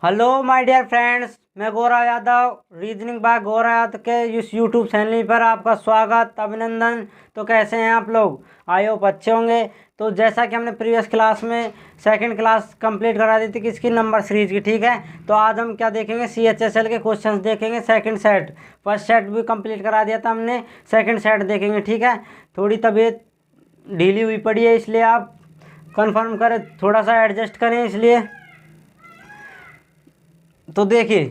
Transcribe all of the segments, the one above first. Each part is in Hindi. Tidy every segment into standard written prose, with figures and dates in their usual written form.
हेलो माय डियर फ्रेंड्स, मैं गौरव यादव रीजनिंग बाय गौरव यादव के इस यूट्यूब चैनल पर आपका स्वागत अभिनंदन। तो कैसे हैं आप लोग? आई होप अच्छे होंगे। तो जैसा कि हमने प्रीवियस क्लास में सेकंड क्लास कंप्लीट करा दी थी किसकी, नंबर सीरीज की, ठीक है। तो आज हम क्या देखेंगे, CHSL के क्वेश्चंस देखेंगे। सेकंड सेट, फर्स्ट सेट भी कंप्लीट करा दिया था हमने, सेकंड सेट देखेंगे, ठीक है। थोड़ी तबीयत ढीली हुई पड़ी है, इसलिए आप कंफर्म करें, थोड़ा सा एडजस्ट करें, इसलिए। तो देखिए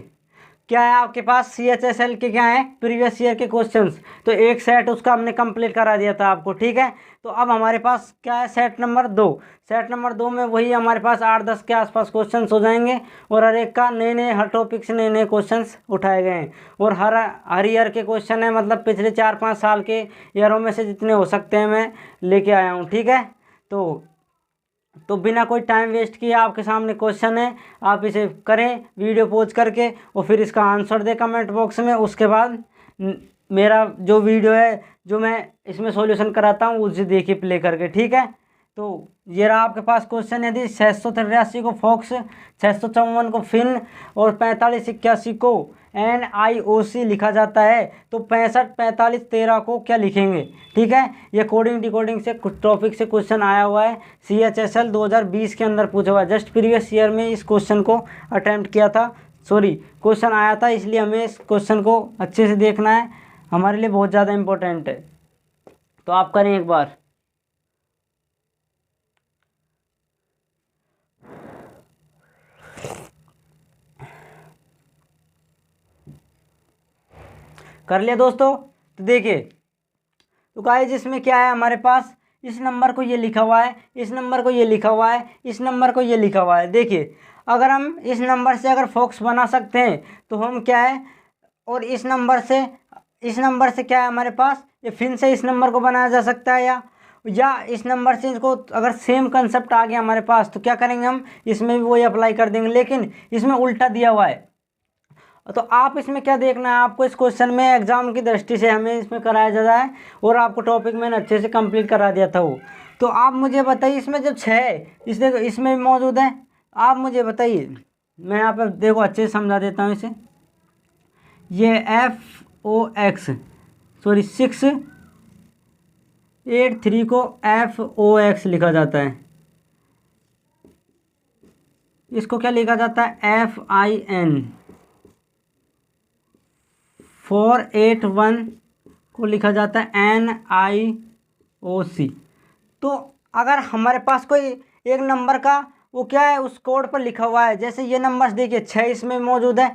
क्या है आपके पास, CHSL के क्या है, प्रीवियस ईयर के क्वेश्चंस। तो एक सेट उसका हमने कंप्लीट करा दिया था आपको, ठीक है। तो अब हमारे पास क्या है, सेट नंबर 2। सेट नंबर 2 में वही हमारे पास 8-10 के आसपास क्वेश्चंस हो जाएंगे, और हर एक का नए नए, हर टॉपिक से नए नए क्वेश्चंस उठाए गए हैं। और हर ईयर के क्वेश्चन है, मतलब पिछले 4-5 साल के ईयरों में से जितने हो सकते हैं मैं लेके आया हूँ, ठीक है। तो बिना कोई टाइम वेस्ट किए आपके सामने क्वेश्चन है, आप इसे करें वीडियो पॉज करके, और फिर इसका आंसर दें कमेंट बॉक्स में। उसके बाद मेरा जो वीडियो है, जो मैं इसमें सॉल्यूशन कराता हूँ, उसे देखिए प्ले करके, ठीक है। तो ये रहा आपके पास क्वेश्चन। यदि 683 को फॉक्स, 654 को फिन और 4581 को NIOC लिखा जाता है, तो 65 45 13 को क्या लिखेंगे, ठीक है। ये कोडिंग डिकोडिंग से कुछ टॉपिक से क्वेश्चन आया हुआ है, CHSL 2020 के अंदर पूछा हुआ है। जस्ट प्रीवियस ईयर में इस क्वेश्चन को अटेम्प्ट किया था, सॉरी क्वेश्चन आया था, इसलिए हमें इस क्वेश्चन को अच्छे से देखना है, हमारे लिए बहुत ज़्यादा इम्पोर्टेंट है। तो आप करें एक बार। कर लिया दोस्तों? तो देखिए, तो गाइस इसमें क्या है हमारे पास, इस नंबर को ये लिखा हुआ है, इस नंबर को ये लिखा हुआ है, इस नंबर को ये लिखा हुआ है। देखिए अगर हम इस नंबर से अगर फॉक्स बना सकते हैं तो हम क्या है, और इस नंबर से क्या है हमारे पास, ये फिर से इस नंबर को बनाया जा सकता है, या इस नंबर से इसको, अगर सेम कंसेप्ट आ गया हमारे पास तो क्या करेंगे हम, इसमें भी वही अप्लाई कर देंगे, लेकिन इसमें उल्टा दिया हुआ है। तो आप इसमें क्या देखना है आपको, इस क्वेश्चन में एग्जाम की दृष्टि से हमें इसमें कराया जा रहा है, और आपको टॉपिक मैंने अच्छे से कंप्लीट करा दिया था वो। तो आप मुझे बताइए, इसमें जो 6 है इसमें भी मौजूद है, आप मुझे बताइए। मैं यहाँ पर देखो अच्छे से समझा देता हूँ इसे। ये FOX, सॉरी 683 को FOX लिखा जाता है, इसको क्या लिखा जाता है, FIN। 481 को लिखा जाता है NIOC। तो अगर हमारे पास कोई एक नंबर का वो क्या है, उस कोड पर लिखा हुआ है, जैसे ये नंबर देखिए, 6 इसमें मौजूद है,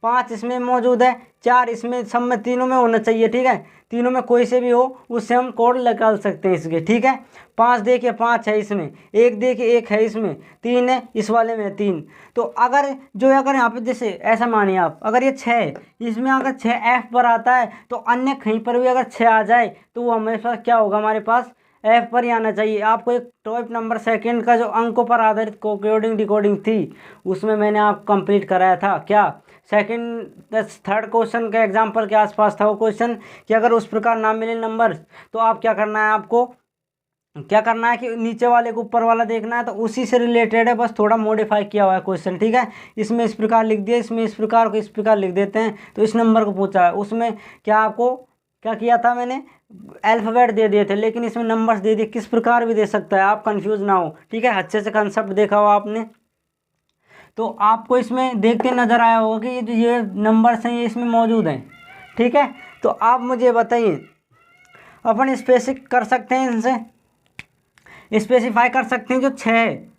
5 इसमें मौजूद है, 4 इसमें, सब में, तीनों में होना चाहिए, ठीक है। तीनों में कोई से भी हो, उससे हम कोड निकाल सकते हैं इसके, ठीक है। 5 देखिए, 5 है इसमें, 1 देखिए, 1 है इसमें, 3 है इस वाले में, 3। तो अगर यहाँ पे जैसे ऐसा मानिए आप, अगर ये 6 है, इसमें अगर 6F पर आता है, तो अन्य कहीं पर भी अगर 6 आ जाए तो वो हमेशा क्या होगा, हमारे पास F पर ही आना चाहिए। आपको एक टॉपिक नंबर सेकंड का जो अंकों पर आधारित कोडिंग डिकोडिंग थी, उसमें मैंने आप कंप्लीट कराया था क्या, सेकंड थर्ड क्वेश्चन के एग्जाम्पल के आसपास था वो क्वेश्चन, कि अगर उस प्रकार ना मिले नंबर तो आप क्या करना है, आपको क्या करना है कि नीचे वाले को ऊपर वाला देखना है, तो उसी से रिलेटेड है, बस थोड़ा मॉडिफाई किया हुआ है क्वेश्चन, ठीक है। इसमें इस प्रकार लिख दिया, इसमें इस प्रकार को इस प्रकार लिख देते हैं, तो इस नंबर को पूछा है, उसमें क्या आपको क्या किया था मैंने, अल्फ़ाबेट दे दिए थे, लेकिन इसमें नंबर्स दे दिए, किस प्रकार भी दे सकता है, आप कंफ्यूज ना हो, ठीक है। अच्छे से कंसेप्ट देखा हो आपने, तो आपको इसमें देख के नज़र आया होगा कि ये जो ये नंबर्स हैं ये इसमें मौजूद हैं, ठीक है। तो आप मुझे बताइए, अपन स्पेसिफिक कर सकते हैं, इनसे स्पेसिफाई कर सकते हैं, जो 6 है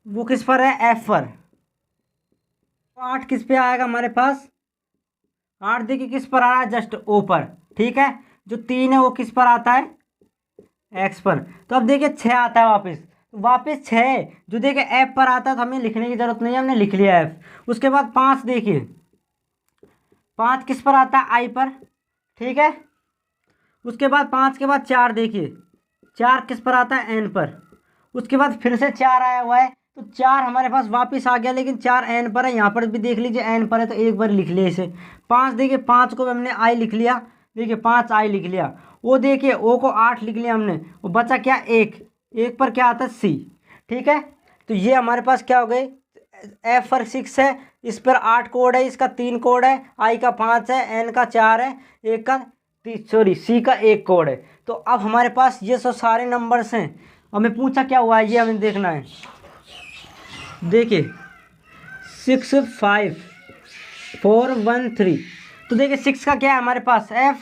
वो किस पर है, F पर। 8 किस पे आएगा हमारे पास, 8 देखिए किस पर आ रहा है, जस्ट O पर, ठीक है। जो 3 है वो किस पर आता है, X पर। तो अब देखिए 6 आता है वापस 6 जो देखिए F पर आता है, तो हमें लिखने की जरूरत नहीं है, हमने लिख लिया F। उसके बाद 5 देखिए, 5 किस पर आता है, I पर, ठीक है। उसके बाद 5 के बाद 4 देखिए, 4 किस पर आता है, N पर। उसके बाद फिर से 4 आया हुआ है, तो 4 हमारे पास वापस आ गया, लेकिन 4 N पर है, यहाँ पर भी देख लीजिए N पर है, तो एक बार लिख लिया इसे। 5 देखिए, 5 को हमने I लिख लिया, देखिए 5 I लिख लिया। वो देखिए O को 8 लिख लिया हमने, वो बचा क्या, 1 पर क्या आता है, C, ठीक है। तो ये हमारे पास क्या हो गए, एफ पर 6 है, इस पर 8 कोड है, इसका 3 कोड है, आई का 5 है, एन का 4 है, ए का सी का 1 कोड है। तो अब हमारे पास ये सब सारे नंबर्स हैं। हमें पूछा क्या हुआ है ये हमें देखना है। देखिए 65413। तो देखिए 6 का क्या है हमारे पास एफ,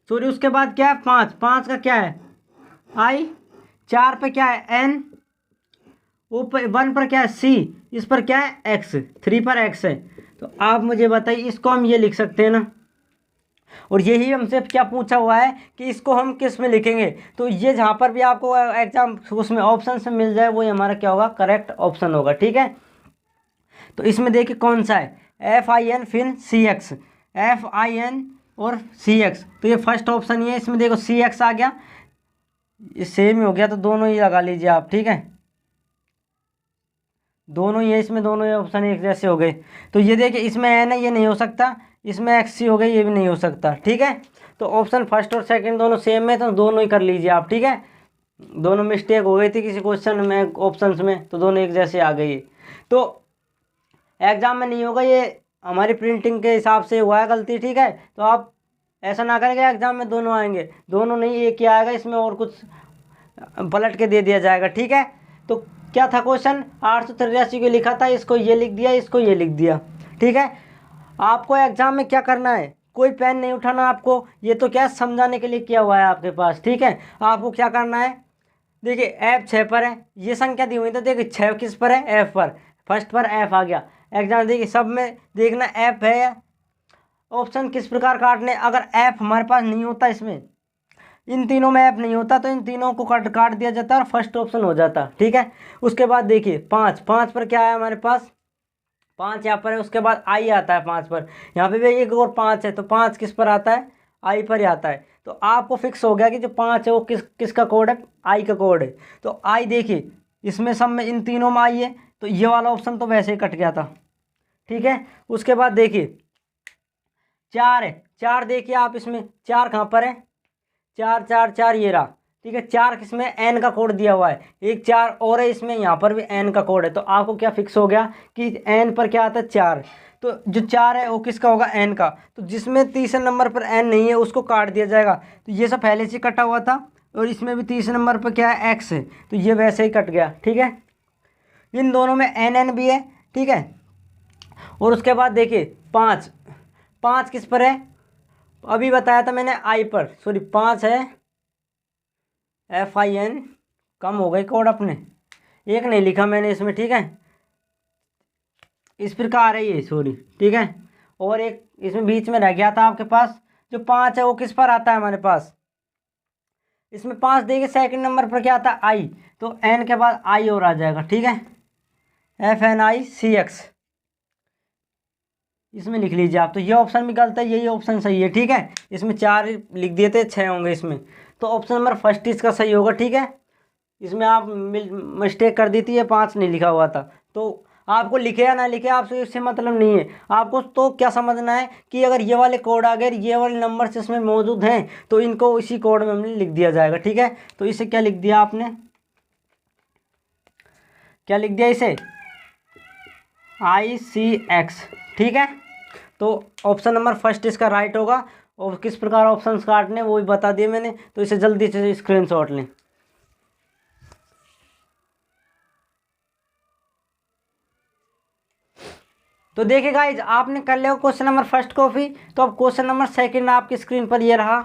सॉरी उसके बाद क्या है 5, 5 का क्या है आई, 4 पे क्या है एन, ऊपर 1 पर क्या है सी, इस पर क्या है एक्स, 3 पर एक्स है। तो आप मुझे बताइए इसको हम ये लिख सकते हैं ना। और यही हमसे क्या पूछा हुआ है कि इसको हम किस में लिखेंगे। तो ये जहाँ पर भी आपको एग्जाम उसमें ऑप्शन से मिल जाए वही हमारा क्या होगा, करेक्ट ऑप्शन होगा। ठीक है, तो इसमें देखिए कौन सा है, एफ आई एन फिर सी एक्स, एफ आई एन और सी एक्स। तो ये फर्स्ट ऑप्शन ही है, इसमें देखो सी एक्स आ गया, ये सेम ही हो गया, तो दोनों ही लगा लीजिए आप। ठीक है, दोनों ही है इसमें, दोनों ही ऑप्शन एक जैसे हो गए। तो ये देखिए इसमें एन है, ये नहीं हो सकता, इसमें एक्स सी हो गई, ये भी नहीं हो सकता। ठीक है, तो ऑप्शन फर्स्ट और सेकंड दोनों सेम है, तो दोनों ही कर लीजिए आप। ठीक है, दोनों मिस्टेक हो गई थी किसी क्वेश्चन में ऑप्शंस में, तो दोनों एक जैसे आ गई। तो एग्जाम में नहीं होगा, ये हमारी प्रिंटिंग के हिसाब से हुआ है गलती। ठीक है, तो आप ऐसा ना करेंगे एग्जाम में दोनों आएंगे, दोनों नहीं एक ही आएगा, इसमें और कुछ पलट के दे दिया जाएगा। ठीक है, तो क्या था क्वेश्चन, 883 को लिखा था, इसको ये लिख दिया, इसको ये लिख दिया। ठीक है, आपको एग्जाम में क्या करना है, कोई पेन नहीं उठाना आपको, ये तो क्या समझाने के लिए किया हुआ है आपके पास। ठीक है, आपको क्या करना है, देखिए एफ 6 पर है, ये संख्या दी हुई तो देखिए 6 किस पर है, एफ पर, फर्स्ट पर एफ आ गया। एग्जाम देखिए सब में देखना एफ है या ऑप्शन किस प्रकार काटने। अगर एफ हमारे पास नहीं होता, इसमें इन तीनों में ऐप नहीं होता, तो इन तीनों को काट दिया जाता है और फर्स्ट ऑप्शन हो जाता। ठीक है, उसके बाद देखिए 5, 5 पर क्या है हमारे पास, 5 यहाँ पर है, उसके बाद आई आता है 5 पर, यहाँ पे भी एक और 5 है, तो 5 किस पर आता है, आई पर ही आता है। तो आपको फिक्स हो गया कि जो 5 है वो किसका कोड है, आई का कोड है। तो आई देखिए इसमें सब में इन तीनों में आई है, तो ये वाला ऑप्शन तो वैसे ही कट गया था। ठीक है, उसके बाद देखिए 4 है, 4 देखिए आप इसमें 4 कहाँ पर है, 4 4 4 ये रहा। ठीक है, 4 किसमें एन का कोड दिया हुआ है, एक 4 और है इसमें, यहाँ पर भी एन का कोड है। तो आपको क्या फिक्स हो गया कि एन पर क्या आता है 4, तो जो 4 है वो किसका होगा, एन का। तो जिसमें तीसरे नंबर पर एन नहीं है उसको काट दिया जाएगा। तो ये सब पहले से कटा हुआ था, और इसमें भी तीसरे नंबर पर क्या है एक्स है, तो ये वैसे ही कट गया। ठीक है, इन दोनों में एन एन भी है। ठीक है, और उसके बाद देखिए 5, 5 किस पर है, अभी बताया था मैंने आई पर, सॉरी 5 है एफ आई एन, कम हो गई कोड अपने, एक नहीं लिखा मैंने इसमें। ठीक है, इस प्रकार है ये, सॉरी। ठीक है, और एक इसमें बीच में रह गया था आपके पास, जो 5 है वो किस पर आता है हमारे पास, इसमें 5 देखिए सेकंड नंबर पर क्या आता है आई, तो एन के बाद आई और आ जाएगा। ठीक है, एफ एन आई सी एक्स, इसमें लिख लीजिए आप। तो ये ऑप्शन भी गलत है, यही ऑप्शन सही है। ठीक है, इसमें 4 लिख दिए थे, 6 होंगे इसमें, तो ऑप्शन नंबर फर्स्ट इसका सही होगा। ठीक है, इसमें आप मिस्टेक कर दी थी, ये 5 नहीं लिखा हुआ था। तो आपको लिखे या ना लिखे आपसे इससे मतलब नहीं है, आपको तो क्या समझना है कि अगर ये वाले कोड अगर ये वाले नंबर इसमें मौजूद हैं तो इनको इसी कोड में हमने लिख दिया जाएगा। ठीक है, तो इसे क्या लिख दिया आपने, क्या लिख दिया इसे, आई सी एक्स। ठीक है, तो ऑप्शन नंबर फर्स्ट इसका राइट होगा। और किस प्रकार ऑप्शंस काटने वो भी बता दिए मैंने, तो इसे जल्दी से स्क्रीनशॉट लें। तो देखिए गाइज आपने कर लिया क्वेश्चन नंबर फर्स्ट कॉपी, तो अब क्वेश्चन नंबर सेकंड आपकी स्क्रीन पर ये रहा।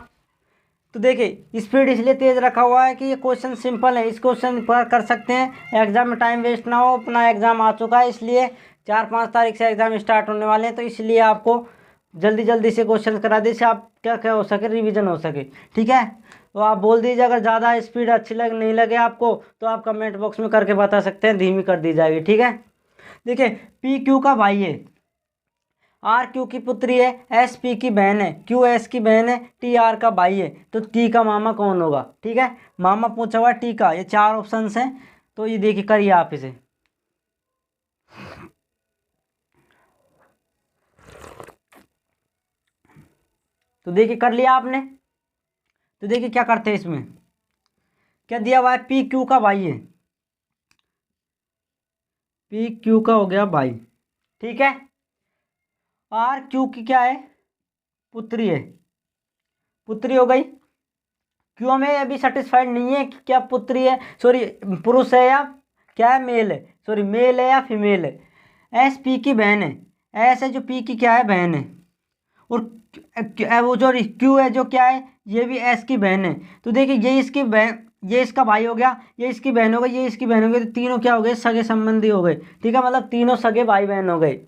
तो देखिए स्पीड इसलिए तेज रखा हुआ है कि ये क्वेश्चन सिंपल है, इस क्वेश्चन पर कर सकते हैं, एग्जाम में टाइम वेस्ट ना हो। अपना एग्जाम आ चुका है, इसलिए 4-5 तारीख से एग्जाम स्टार्ट होने वाले हैं, तो इसलिए आपको जल्दी जल्दी से क्वेश्चन करा दी से आप क्या क्या हो सके, रिवीजन हो सके। ठीक है, तो आप बोल दीजिए अगर ज़्यादा स्पीड अच्छी नहीं लगे आपको, तो आप कमेंट बॉक्स में करके बता सकते हैं, धीमी कर दी जाएगी। ठीक है, देखिए पी क्यू का भाई है, आर क्यू की पुत्री है, एस पी की बहन है, क्यू एस की बहन है, टी आर का भाई है, तो टी का मामा कौन होगा। ठीक है, मामा पूछा हुआ टी का, ये 4 ऑप्शंस हैं, तो ये देखिए करिए आप इसे। तो देखिए कर लिया आपने, तो देखिए क्या करते हैं, इसमें क्या दिया हुआ है, पी क्यू का भाई है, पी क्यू का हो गया भाई, ठीक है। आर क्यू की क्या है, पुत्री है, पुत्री हो गई। क्यों हमें अभी सेटिस्फाइड नहीं है कि क्या पुत्री है, सॉरी पुरुष है या क्या है, मेल है, सॉरी मेल है या फीमेल है। एस पी की बहन है, एस है जो पी की क्या है, बहन है। और वो जो क्यू है जो क्या है, ये भी एस की बहन है। तो देखिए ये इसकी बहन, ये इसका भाई हो गया, ये इसकी बहन हो गई, ये इसकी बहन हो गई, तो तीनों क्या हो गए, सगे संबंधी हो गए, ठीक है, मतलब तीनों सगे भाई बहन हो गए।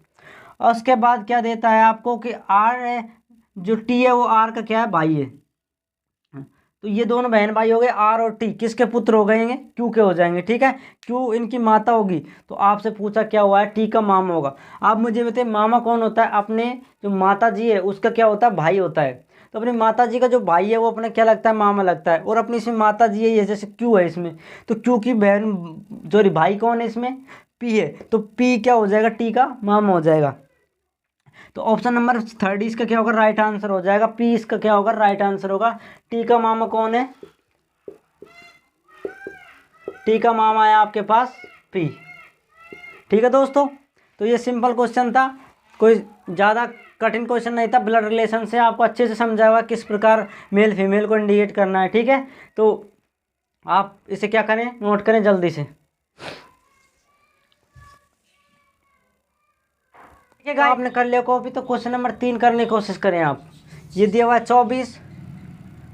और उसके बाद क्या देता है आपको कि आर है जो टी है वो आर का क्या है, भाई है। तो ये दोनों बहन भाई हो गए, आर और टी किसके पुत्र हो गएंगे, क्यू के हो जाएंगे, ठीक है। क्यू इनकी माता होगी। तो आपसे पूछा क्या हुआ है, टी का मामा होगा। आप मुझे बताइए मामा कौन होता है, अपने जो माता जी है उसका क्या होता है, भाई होता है। तो अपनी माता जी का जो भाई है वो अपने क्या लगता है, मामा लगता है। और अपनी इसमें माता जी है, ये जैसे क्यू है इसमें, तो क्यू की बहन जो भाई कौन है इसमें, पी है, तो पी क्या हो जाएगा, टी का मामा हो जाएगा। तो ऑप्शन नंबर 30 इसका क्या होगा, राइट आंसर हो जाएगा। पी इसका क्या होगा, राइट आंसर होगा। टी का मामा कौन है, टी का मामा है आपके पास पी, ठीक है दोस्तों। तो ये सिंपल क्वेश्चन था, कोई ज़्यादा कठिन क्वेश्चन नहीं था। ब्लड रिलेशन से आपको अच्छे से समझा हुआ किस प्रकार मेल फीमेल को इंडिकेट करना है, ठीक है। तो आप इसे क्या करें, नोट करें जल्दी से, ठीक है। आपने कर लिया कॉपी, तो क्वेश्चन नंबर 3 करने की कोशिश करें आप। ये दिया हुआ है 24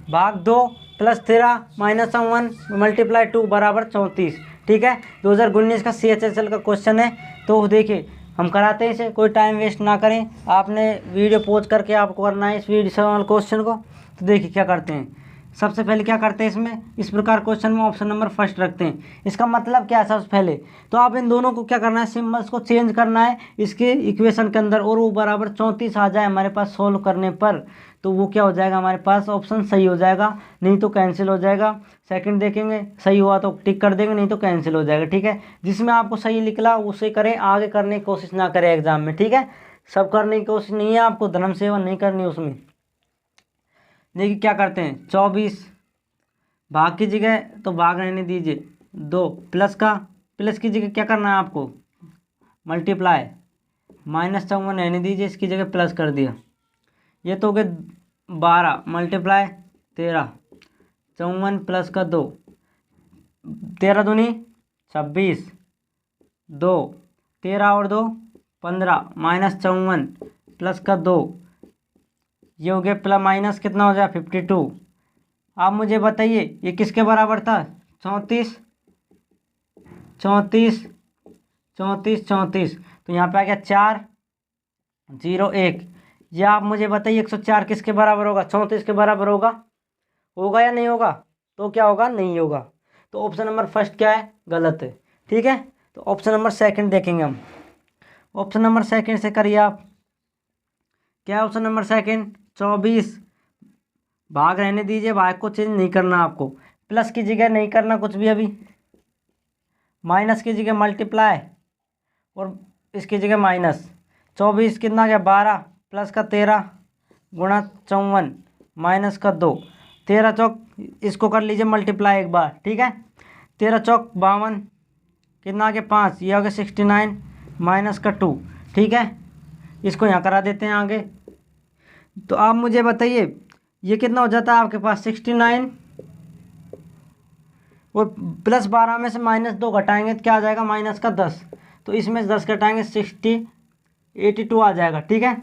भाग 2 प्लस 13 माइनस 1 मल्टीप्लाई 2 बराबर 34, ठीक है। 2019 का CHSL का क्वेश्चन है। तो देखिए हम कराते हैं इसे, कोई टाइम वेस्ट ना करें। आपने वीडियो पॉज करके आपको करना है इस वीडियो क्वेश्चन को। तो देखिए क्या करते हैं, सबसे पहले क्या करते हैं इसमें, इस प्रकार क्वेश्चन में ऑप्शन नंबर फर्स्ट रखते हैं। इसका मतलब क्या है, सबसे पहले तो आप इन दोनों को क्या करना है, सिम्बल्स को चेंज करना है इसके इक्वेशन के अंदर, और वो बराबर 34 आ जाए हमारे पास सोल्व करने पर, तो वो क्या हो जाएगा, हमारे पास ऑप्शन सही हो जाएगा, नहीं तो कैंसिल हो जाएगा। सेकंड देखेंगे, सही हुआ तो टिक कर देंगे, नहीं तो कैंसिल हो जाएगा, ठीक है। जिसमें आपको सही निकला उसे करें, आगे करने की कोशिश ना करें एग्जाम में, ठीक है। सब करने की कोशिश नहीं है, आपको धर्म सेवा नहीं करनी उसमें। देखिए क्या करते हैं, 24 भाग की जगह तो भाग रहने दीजिए, 2 प्लस का, प्लस की जगह क्या करना है आपको, मल्टीप्लाई, -54 रहने दीजिए, इसकी जगह प्लस कर दिया। ये तो हो गए 12 मल्टीप्लाई 13, 54 प्लस का 2, 13 दूनी 26, 2 13 और 2 15 -54 प्लस का 2, ये हो गया प्लस माइनस कितना हो जाए 52। आप मुझे बताइए ये किसके बराबर था, 34 34 34 34, तो यहाँ पे आ गया 4 0 1। ये आप मुझे बताइए 104 किसके बराबर होगा, 34 के बराबर होगा, होगा या नहीं होगा, तो क्या होगा, नहीं होगा। तो ऑप्शन नंबर फर्स्ट क्या है, गलत है, ठीक है। तो ऑप्शन नंबर सेकंड देखेंगे हम। ऑप्शन नंबर सेकंड से करिए आप, क्या है ऑप्शन नंबर सेकंड, 24 भाग रहने दीजिए, भाग को चेंज नहीं करना आपको, प्लस की जगह नहीं करना कुछ भी अभी, माइनस की जगह मल्टीप्लाई और इसकी जगह माइनस। 24 कितना गया 12 प्लस का 13 गुणा 54 माइनस का 2, 13 चौक, इसको कर लीजिए मल्टीप्लाई एक बार, ठीक है। 13 चौक 52, कितना आ गया 5, ये हो गया 69 माइनस का 2, ठीक है। इसको यहाँ करा देते हैं आगे। तो आप मुझे बताइए ये कितना हो जाता है आपके पास 69, और प्लस 12 में से -2 घटाएंगे तो क्या आ जाएगा, माइनस का 10, तो इसमें से 10 घटाएंगे 82 आ जाएगा, ठीक है।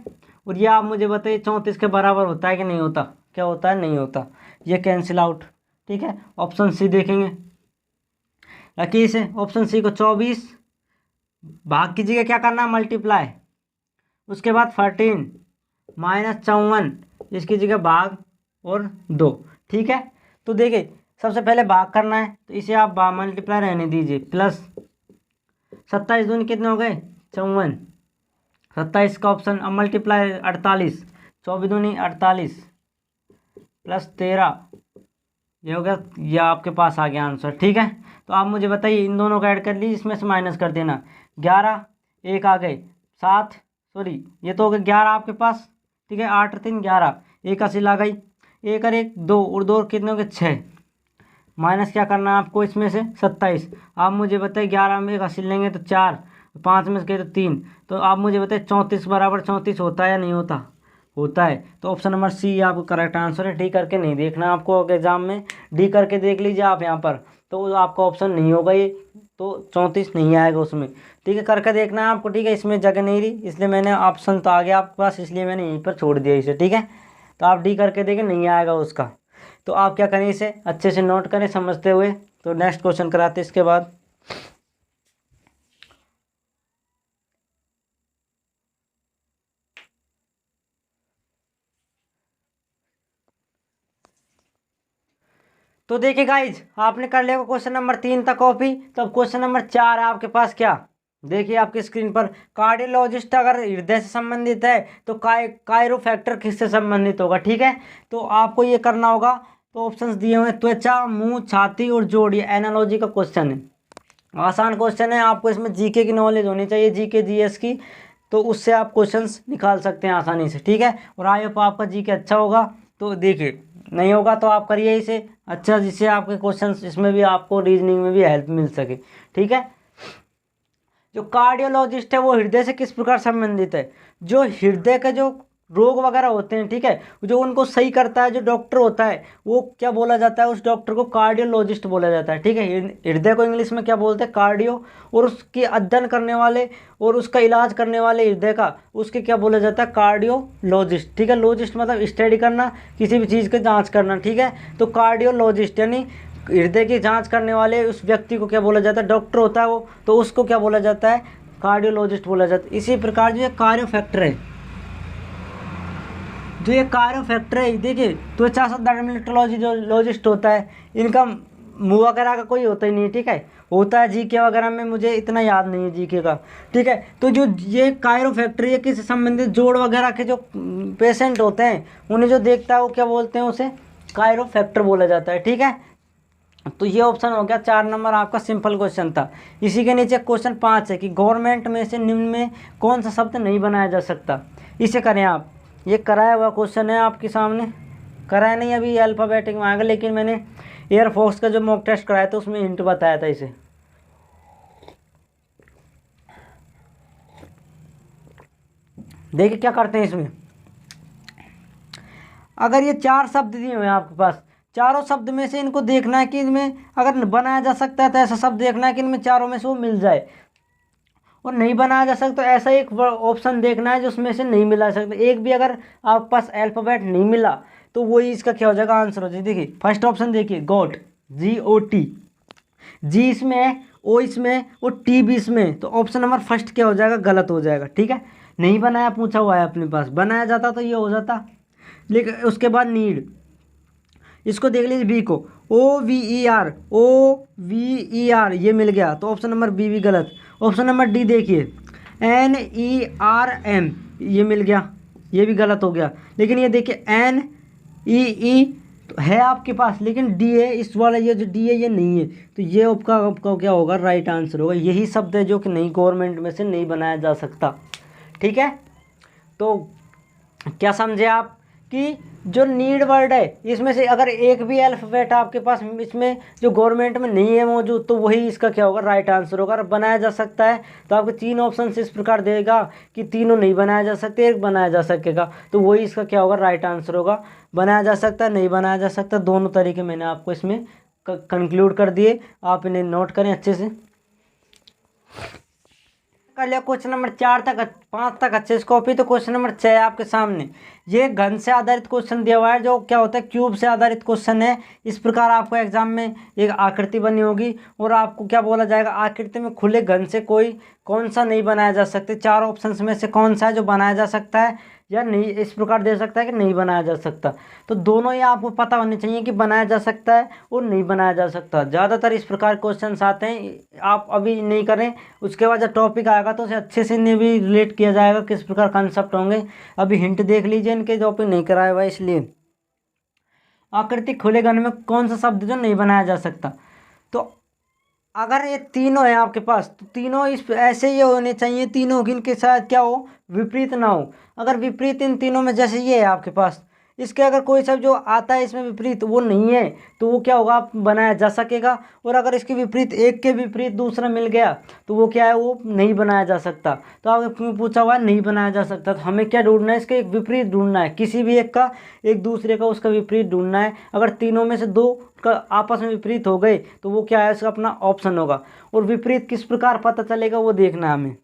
और ये आप मुझे बताइए 34 के बराबर होता है कि नहीं होता, क्या होता है, नहीं होता, ये कैंसिल आउट, ठीक है। ऑप्शन सी देखेंगे, रखिए इसे ऑप्शन सी को, 24 भाग की जगह क्या करना है, मल्टीप्लाई, उसके बाद 14 -54 इसकी जगह भाग और 2, ठीक है। तो देखिए सबसे पहले भाग करना है, तो इसे आप मल्टीप्लाई रहने दीजिए, प्लस 27 दूनी कितने हो गए 54, 27 का ऑप्शन, अब मल्टीप्लाई 48, 24 दूनी 48 प्लस 13, ये हो गया, ये आपके पास आ गया आंसर, ठीक है। तो आप मुझे बताइए इन दोनों को ऐड कर लीजिए, इसमें से माइनस कर देना, 11 1 आ गए 7, सॉरी ये तो हो गया 11 आपके पास, ठीक है, 8 और 3 11, 1 80 आ गई, 1 और 1 2 और 2 कितने हो गए 6, माइनस क्या करना है आपको इसमें से 27। आप मुझे बताइए 11 में 1 80 लेंगे तो 4, 5 में से कहे तो 3, तो आप मुझे बताइए 34 बराबर 34 होता है या नहीं होता? होता है। तो ऑप्शन नंबर सी आपको करेक्ट आंसर है। डी करके नहीं देखना आपको एग्जाम में, डी करके देख लीजिए आप यहाँ पर, तो आपका ऑप्शन नहीं होगा ये, तो 34 नहीं आएगा उसमें। ठीक है, करके देखना है आपको। ठीक है, इसमें जगह नहीं रही इसलिए मैंने ऑप्शन तो आ गया आपके पास, इसलिए मैंने यहीं पर छोड़ दिया इसे। ठीक है, तो आप डी करके देखें, नहीं आएगा उसका। तो आप क्या करें, इसे अच्छे से नोट करें समझते हुए। तो नेक्स्ट क्वेश्चन कराते इसके बाद। तो देखिए गाइज, आपने कर लिया क्वेश्चन नंबर 3 तक कॉपी। तो अब क्वेश्चन नंबर 4 है आपके पास। क्या देखिए आपकी स्क्रीन पर, कार्डियोलॉजिस्ट अगर हृदय से संबंधित है तो कायरोफैक्टर किससे संबंधित होगा? ठीक है, तो आपको ये करना होगा। तो ऑप्शंस दिए हुए हैं, त्वचा, मुंह, छाती और जोड़। ये एनालॉजी का क्वेश्चन है, आसान क्वेश्चन है। आपको इसमें जीके की नॉलेज होनी चाहिए, जीके जीएस की, तो उससे आप क्वेश्चंस निकाल सकते हैं आसानी से। ठीक है, और आई होप आपका जीके अच्छा होगा। तो देखिए, नहीं होगा तो आप करिए इसे अच्छा, जिससे आपके क्वेश्चंस इसमें भी आपको रीजनिंग में भी हेल्प मिल सके। ठीक है, जो कार्डियोलॉजिस्ट है वो हृदय से किस प्रकार संबंधित है? जो हृदय के जो रोग वगैरह होते हैं, ठीक है, जो उनको सही करता है जो डॉक्टर होता है, वो क्या बोला जाता है? उस डॉक्टर को कार्डियोलॉजिस्ट बोला जाता है। ठीक है, हृदय को इंग्लिश में क्या बोलते हैं? कार्डियो। और उसकी अध्ययन करने वाले और उसका इलाज करने वाले हृदय का, उसके क्या बोला जाता है? कार्डियोलॉजिस्ट। ठीक है, लॉजिस्ट मतलब स्टडी करना, किसी भी चीज़ की जाँच करना। ठीक है, तो कार्डियोलॉजिस्ट यानी हृदय की जांच करने वाले उस व्यक्ति को क्या बोला जाता है? डॉक्टर होता है वो, तो उसको क्या बोला जाता है? कार्डियोलॉजिस्ट बोला जाता है। इसी प्रकार जो ये कार्यो फैक्टर है, जो ये कार्यो फैक्टर है, देखिए त्वचा से डर्मेटोलॉजी जो लॉजिस्ट होता है, इनका मुंह वगैरह का कोई होता ही नहीं। ठीक है, होता है जीके वगैरह में, मुझे इतना याद नहीं है जीके का। ठीक है, तो जो ये कायरो फैक्ट्री है किससे संबंधित? जोड़ वगैरह के जो पेशेंट होते हैं उन्हें जो देखता है वो क्या बोलते हैं? उसे कायरो फैक्टर बोला जाता है। ठीक है, तो ये ऑप्शन हो गया 4 नंबर आपका, सिंपल क्वेश्चन था। इसी के नीचे क्वेश्चन 5 है कि गवर्नमेंट में से निम्न में कौन सा शब्द नहीं बनाया जा सकता? इसे करें आप, ये कराया हुआ क्वेश्चन है आपके सामने, कराया नहीं अभी अल्फ़ाबेटिक में आएगा, लेकिन मैंने एयरफोर्स का जो मॉक टेस्ट कराया था उसमें हिंट बताया था इसे। देखिए क्या करते हैं इसमें, अगर ये 4 शब्द दिए हुए हैं आपके पास, चारों शब्द में से इनको देखना है कि इनमें अगर बनाया जा सकता है तो ऐसा शब्द देखना है कि इनमें चारों में से वो मिल जाए, और नहीं बनाया जा सकता तो ऐसा एक ऑप्शन देखना है जो उसमें से नहीं मिला सकता। एक भी अगर आपके पास अल्फ़ाबेट नहीं मिला तो वही इसका क्या हो जाएगा? आंसर हो जाएगा। देखिए फर्स्ट ऑप्शन देखिए, गॉट, GOT, जी इसमें है, ओ इसमें है और टी भी इसमें है, तो ऑप्शन नंबर फर्स्ट क्या हो जाएगा? गलत हो जाएगा। ठीक है, नहीं बनाया, पूछा हुआ है अपने पास, बनाया जाता तो ये हो जाता। लेकिन उसके बाद नीड, इसको देख लीजिए बी को, OVER ये मिल गया, तो ऑप्शन नंबर बी भी गलत। ऑप्शन नंबर डी देखिए, NERM ये मिल गया, ये भी गलत हो गया। लेकिन ये देखिए NEE तो है आपके पास, लेकिन डी है इस वाला, ये जो डी है ये नहीं है, तो ये आपका क्या होगा? राइट आंसर होगा। यही शब्द है जो कि नहीं, गवर्नमेंट में से नहीं बनाया जा सकता। ठीक है, तो क्या समझे आप कि जो नीड वर्ड है इसमें से अगर एक भी अल्फ़ाबेट आपके पास इसमें जो गवर्नमेंट में नहीं है मौजूद, तो वही इसका क्या होगा? राइट आंसर होगा। अगर बनाया जा सकता है तो आपको 3 ऑप्शन इस प्रकार देगा कि तीनों नहीं बनाया जा सकते, एक बनाया जा सकेगा, तो वही इसका क्या होगा? राइट आंसर होगा। बनाया जा सकता है, नहीं बनाया जा सकता, दोनों तरीके मैंने आपको इसमें कंक्लूड कर दिए, आप इन्हें नोट करें अच्छे से। कर लिया क्वेश्चन नंबर 4 तक 5 तक अच्छे से कॉपी। तो क्वेश्चन नंबर 6 आपके सामने, ये घन से आधारित क्वेश्चन दिया हुआ है, जो क्या होता है? क्यूब से आधारित क्वेश्चन है। इस प्रकार आपको एग्जाम में एक आकृति बनी होगी और आपको क्या बोला जाएगा? आकृति में खुले घन से कौन सा नहीं बनाया जा सकता? 4 ऑप्शंस में से कौन सा है जो बनाया जा सकता है या नहीं? इस प्रकार दे सकता है कि नहीं बनाया जा सकता। तो दोनों ही आपको पता होने चाहिए कि बनाया जा सकता है और नहीं बनाया जा सकता। ज़्यादातर इस प्रकार क्वेश्चंस आते हैं, आप अभी नहीं करें, उसके बाद जब टॉपिक आएगा तो उसे अच्छे से इन्हें भी रिलेट किया जाएगा, किस प्रकार कंसेप्ट होंगे। अभी हिंट देख लीजिए, इनके टॉपिक नहीं कराया हुआ, इसलिए आकृति खुले घन में कौन सा शब्द जो नहीं बनाया जा सकता? तो अगर ये तीनों है आपके पास, तो तीनों इस ऐसे ही होने चाहिए, तीनों इनके साथ क्या हो? विपरीत ना हो। अगर विपरीत इन तीनों में, जैसे ये है आपके पास, इसके अगर कोई सब जो आता है इसमें विपरीत वो नहीं है तो वो क्या होगा, बनाया जा सकेगा। और अगर इसके विपरीत, एक के विपरीत दूसरा मिल गया तो वो क्या है, वो नहीं बनाया जा सकता। तो आपको क्यों पूछा हुआ है नहीं बनाया जा सकता, तो हमें क्या ढूंढना है, इसका एक विपरीत ढूंढना है, किसी भी एक का, एक दूसरे का उसका विपरीत ढूंढना है। अगर तीनों में से दो का आपस में विपरीत हो गए तो वो क्या है, इसका अपना ऑप्शन होगा। और विपरीत किस प्रकार पता चलेगा वो देखना है हमें।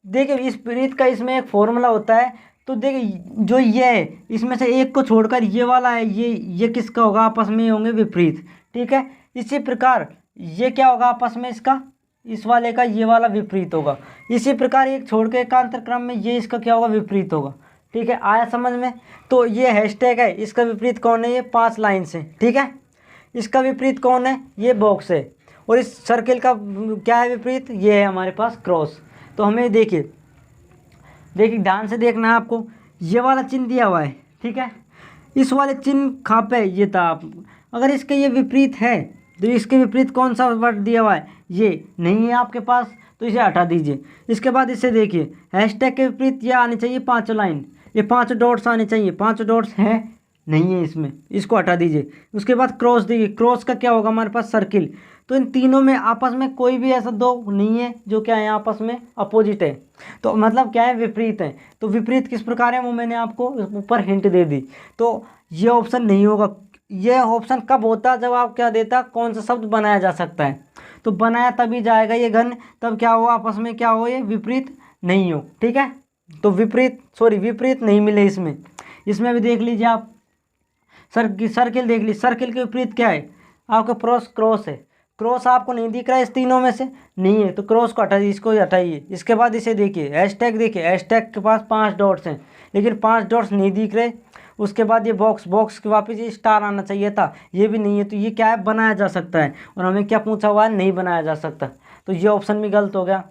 देखिए इस विपरीत का इसमें एक फॉर्मूला होता है। तो देखिए जो ये है इसमें से एक को छोड़कर ये वाला है, ये किसका होगा, आपस में होंगे विपरीत। ठीक है, इसी प्रकार ये क्या होगा आपस में, इसका, इस वाले का ये वाला विपरीत होगा। इसी प्रकार एक छोड़ के एकांतर क्रम में ये इसका क्या होगा, विपरीत होगा। ठीक है, आया समझ में। तो ये हैशटैग है, इसका विपरीत कौन है, ये 5 लाइन से। ठीक है, इसका विपरीत कौन है, ये बॉक्स है। और इस सर्किल का क्या है विपरीत, ये है हमारे पास क्रॉस। तो हमें देखिए ध्यान से देखना है आपको, ये वाला चिन्ह दिया हुआ है। ठीक है, इस वाले चिन्ह कहाँ पे, ये था। आप अगर इसके ये विपरीत है तो इसके विपरीत कौन सा वर्ड दिया हुआ है, ये नहीं है आपके पास, तो इसे हटा दीजिए। इसके बाद इसे देखिए, हैशटैग के विपरीत ये आनी चाहिए 5 लाइन, ये 5 डॉट्स आने चाहिए। 5 डॉट्स हैं, नहीं है इसमें, इसको हटा दीजिए। उसके बाद क्रॉस देखिए, क्रॉस का क्या होगा हमारे पास, सर्किल। तो इन तीनों में आपस में कोई भी ऐसा दो नहीं है जो क्या है आपस में अपोजिट है, तो मतलब क्या है, विपरीत है। तो विपरीत किस प्रकार है वो मैंने आपको ऊपर हिंट दे दी। तो ये ऑप्शन नहीं होगा। ये ऑप्शन कब होता, जब आप क्या देता, कौन सा शब्द बनाया जा सकता है, तो बनाया तभी जाएगा ये घन, तब क्या हो आपस में, क्या हो, ये विपरीत नहीं हो। ठीक है, तो विपरीत नहीं मिले इसमें। इसमें भी देख लीजिए आप, सर्किल देख लीजिए, सर्किल के विपरीत क्या है आपका, क्रॉस है। क्रॉस आपको नहीं दिख रहा है इस तीनों में से, नहीं है, तो क्रॉस को हटाइए, इसको हटाइए। इसके बाद इसे देखिए, हैशटैग देखिए, हैशटैग के पास 5 डॉट्स हैं लेकिन 5 डॉट्स नहीं दिख रहे। उसके बाद ये बॉक्स के वापस ये स्टार आना चाहिए था, ये भी नहीं है। तो ये क्या है, बनाया जा सकता है। और हमें क्या पूछा हुआ है, नहीं बनाया जा सकता, तो ये ऑप्शन भी गलत हो गया।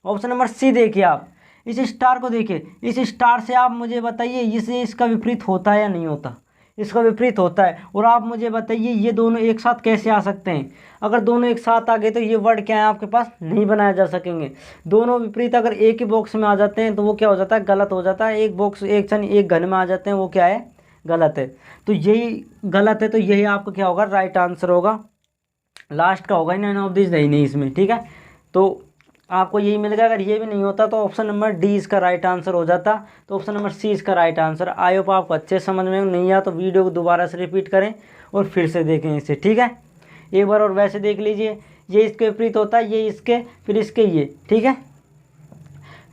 ऑप्शन नंबर सी देखिए आप, इस स्टार को देखिए, इस स्टार से आप मुझे बताइए इसे, इसका विपरीत होता है या नहीं होता, इसका विपरीत होता है। और आप मुझे बताइए ये दोनों एक साथ कैसे आ सकते हैं। अगर दोनों एक साथ आ गए तो ये वर्ड क्या है आपके पास, नहीं बनाया जा सकेंगे। दोनों विपरीत अगर एक ही बॉक्स में आ जाते हैं तो वो क्या हो जाता है, गलत हो जाता है। एक बॉक्स एक क्षण एक घन में आ जाते हैं, वो क्या है, गलत है। तो यही गलत है, तो यही आपका क्या होगा, राइट आंसर होगा। लास्ट का होगा, नॉन ऑफ दिस नहीं इसमें। ठीक है, तो आपको यही मिलेगा। अगर ये भी नहीं होता तो ऑप्शन नंबर डी इसका राइट आंसर हो जाता। तो ऑप्शन नंबर सी इसका राइट आंसर। आई होप आपको अच्छे समझ में नहीं आया तो वीडियो को दोबारा से रिपीट करें और फिर से देखें इसे। ठीक है, एक बार और वैसे देख लीजिए, ये इसके विपरीत होता है, ये इसके, फिर इसके ये। ठीक है,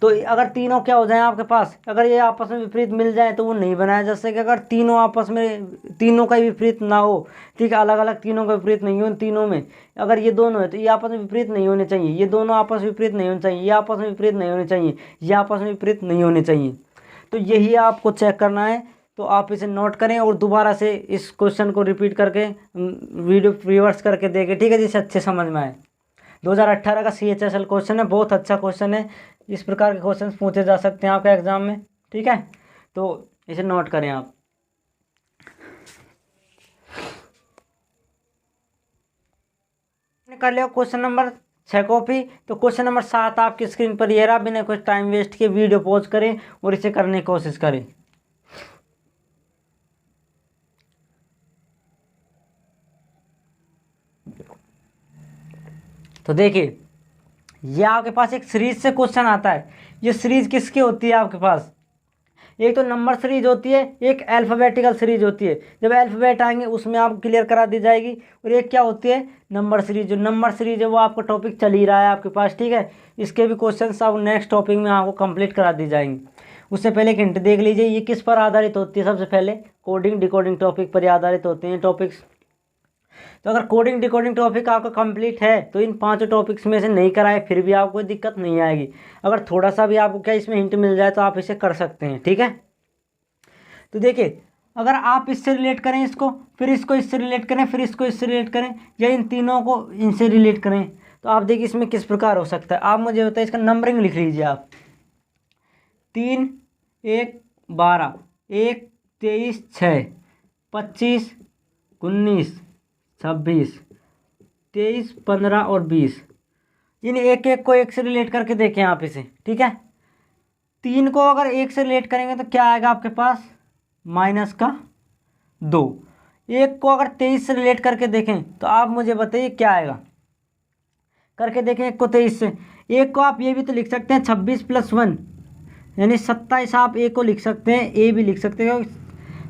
तो अगर तीनों क्या हो जाए आपके पास, अगर ये आपस में विपरीत मिल जाए तो वो नहीं बनाया जा सकेगा। अगर तीनों आपस में, तीनों का विपरीत ना हो, ठीक है, अलग अलग तीनों का विपरीत नहीं हो, इन तीनों में अगर ये दोनों है तो ये आपस में विपरीत नहीं होने चाहिए, ये दोनों आपस में विपरीत नहीं होने चाहिए, ये आपस में विपरीत नहीं होने चाहिए, ये आपस में विपरीत नहीं होने चाहिए। तो यही आपको चेक करना है। तो आप इसे नोट करें और दोबारा से इस क्वेश्चन को रिपीट करके वीडियो रिवर्स करके देखें। ठीक है, जिससे अच्छे समझ में आए। 2018 का CHSL क्वेश्चन है, बहुत अच्छा क्वेश्चन है। इस प्रकार के क्वेश्चन पूछे जा सकते हैं आपके एग्जाम में। ठीक है, तो इसे नोट करें आप। कर लिया क्वेश्चन नंबर 6 कॉपी। तो क्वेश्चन नंबर 7 आपकी स्क्रीन पर ये रहा। बिना कुछ टाइम वेस्ट किए वीडियो पॉज करें और इसे करने की कोशिश करें। तो देखिए, ये आपके पास एक सीरीज से क्वेश्चन आता है। ये सीरीज किसकी होती है आपके पास, एक तो नंबर सीरीज होती है, एक अल्फ़ाबेटिकल सीरीज होती है। जब अल्फ़ाबेट आएंगे उसमें आपको क्लियर करा दी जाएगी। और एक क्या होती है, नंबर सीरीज। जो नंबर सीरीज है वो आपका टॉपिक चल ही रहा है आपके पास। ठीक है, इसके भी क्वेश्चन अब नेक्स्ट टॉपिक में आपको कंप्लीट करा दी जाएंगे। उससे पहले एक हिंट देख लीजिए, ये किस पर आधारित होती है। सबसे पहले कोडिंग डिकोडिंग टॉपिक पर आधारित होते हैं टॉपिक्स। तो अगर कोडिंग डिकोडिंग टॉपिक आपका कंप्लीट है तो इन 5 टॉपिक्स में से नहीं कराए फिर भी आपको कोई दिक्कत नहीं आएगी। अगर थोड़ा सा भी आपको क्या इसमें हिंट मिल जाए तो आप इसे कर सकते हैं। ठीक है, तो देखिए, अगर आप इससे रिलेट करें इसको, फिर इसको इससे रिलेट करें, फिर इसको इससे रिलेट करें, या इन तीनों को इनसे रिलेट करें, तो आप देखिए इसमें किस प्रकार हो सकता है। आप मुझे बताइए, इसका नंबरिंग लिख लीजिए आप। 3, 1, 12, 1, 23, 6, 25, 19, 26, 23, 15 और 20। इन एक एक को एक से रिलेट करके देखें आप इसे। ठीक है, 3 को अगर एक से रिलेट करेंगे तो क्या आएगा आपके पास, माइनस का 2। एक को अगर 23 से रिलेट करके देखें तो आप मुझे बताइए क्या आएगा। करके देखें एक को 23 से। एक को आप ये भी तो लिख सकते हैं 26 + 1 यानी 27। आप ए को लिख सकते हैं, ए भी लिख सकते हैं।